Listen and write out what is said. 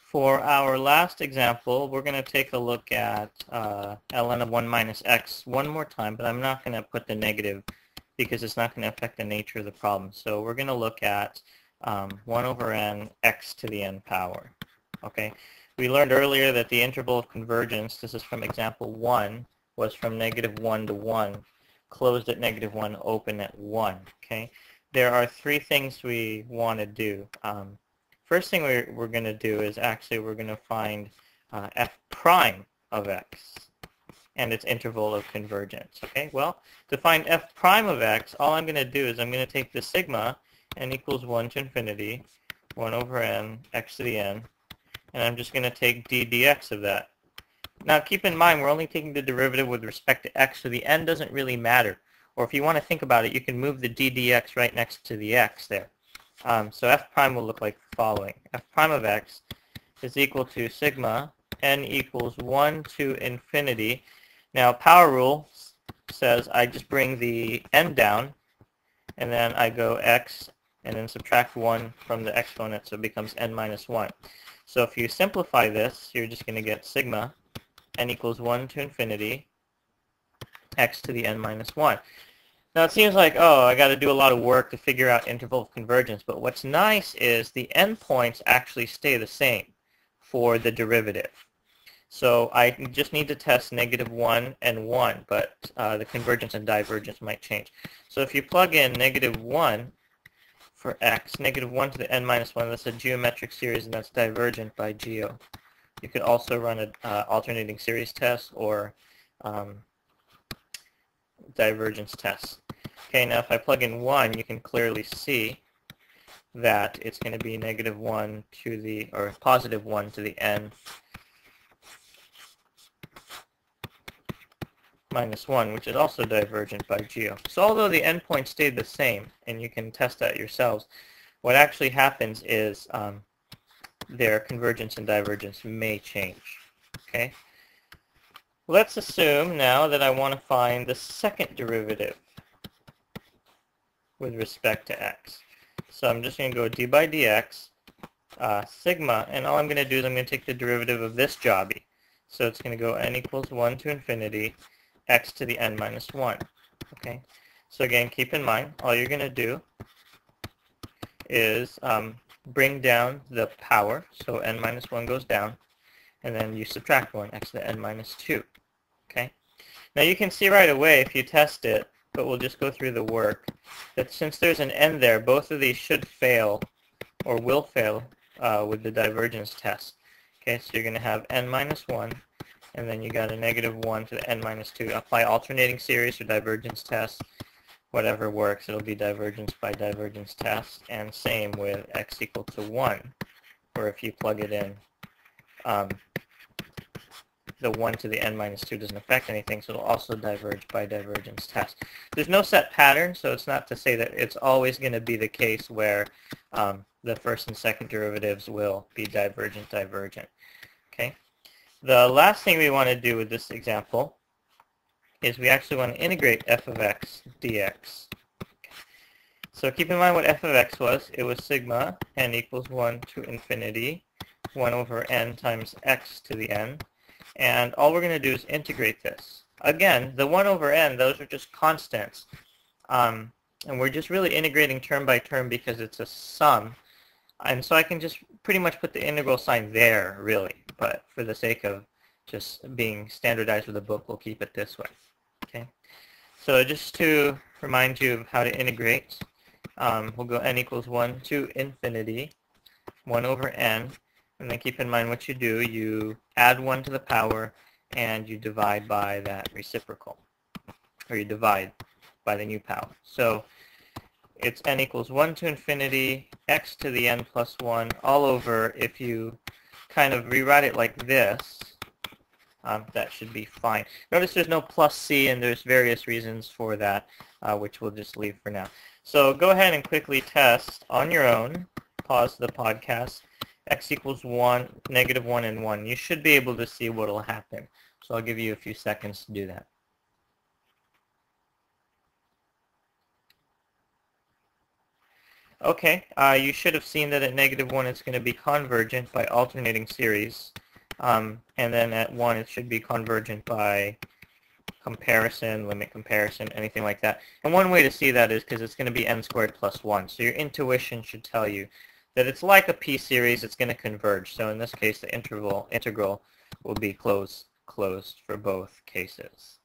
For our last example, we're going to take a look at ln of 1 minus x one more time, but I'm not going to put the negative because it's not going to affect the nature of the problem. So we're going to look at 1 over n x to the n power. Okay. We learned earlier that the interval of convergence, this is from example 1, was from -1 to 1, closed at -1, open at 1. Okay. There are three things we want to do. First thing we're going to do is actually we're going to find f prime of x and its interval of convergence. Okay, well, to find f prime of x, all I'm going to do is I'm going to take the sigma n equals 1 to infinity, 1 over n, x to the n, and I'm just going to take d dx of that. Now keep in mind we're only taking the derivative with respect to x, so the n doesn't really matter. Or if you want to think about it, you can move the d dx right next to the x there. So f prime will look like the following. F prime of x is equal to sigma n equals 1 to infinity. Now power rule says I just bring the n down, and then I go x, and then subtract 1 from the exponent, so it becomes n minus 1. So if you simplify this, you're just going to get sigma n equals 1 to infinity x to the n minus 1. Now it seems like, oh, I got to do a lot of work to figure out interval of convergence, but what's nice is the endpoints actually stay the same for the derivative. So I just need to test -1 and 1, but the convergence and divergence might change. So if you plug in -1 for x, -1 to the n minus 1, that's a geometric series and that's divergent by geo. You could also run an alternating series test or divergence test. Okay, now if I plug in 1, you can clearly see that it's going to be -1 to the, or positive 1 to the n minus 1, which is also divergent by geo. So although the endpoints stayed the same, and you can test that yourselves, what actually happens is their convergence and divergence may change. Okay? Let's assume now that I want to find the second derivative with respect to x. So I'm just going to go d by dx, sigma, and all I'm going to do is I'm going to take the derivative of this jobby. So it's going to go n equals 1 to infinity, x to the n minus 1. Okay. So again, keep in mind, all you're going to do is bring down the power, so n minus 1 goes down, and then you subtract 1, x to the n minus 2. Okay. Now you can see right away if you test it, but we'll just go through the work, that since there's an n there, both of these should fail, or will fail, with the divergence test. Okay, so you're going to have n minus 1, and then you got a -1 to the n minus 2. Apply alternating series or divergence test, whatever works, it'll be divergence by divergence test, and same with x equal to 1, where if you plug it in, the 1 to the n minus 2 doesn't affect anything, so it'll also diverge by divergence test. There's no set pattern, so it's not to say that it's always going to be the case where the first and second derivatives will be divergent. Okay. The last thing we want to do with this example is we actually want to integrate f of x dx. So keep in mind what f of x was. It was sigma n equals 1 to infinity, 1 over n times x to the n. And all we're going to do is integrate this. Again, the 1 over n, those are just constants. And we're just really integrating term by term because it's a sum. And so I can just pretty much put the integral sign there, really. But for the sake of just being standardized with the book, we'll keep it this way. Okay. So just to remind you of how to integrate, we'll go n equals 1 to infinity, 1 over n. And then keep in mind what you do, you add 1 to the power and you divide by that reciprocal, or you divide by the new power. So it's n equals 1 to infinity, x to the n plus 1, all over. If you kind of rewrite it like this, that should be fine. Notice there's no plus c, and there's various reasons for that, which we'll just leave for now. So go ahead and quickly test on your own. Pause the podcast. X equals 1, -1, and 1. You should be able to see what will happen. So I'll give you a few seconds to do that. Okay, you should have seen that at -1 it's going to be convergent by alternating series, and then at 1 it should be convergent by comparison, limit comparison, anything like that. And one way to see that is because it's going to be n squared plus 1. So your intuition should tell you that it's like a p-series, it's going to converge. So in this case, the integral will be closed for both cases.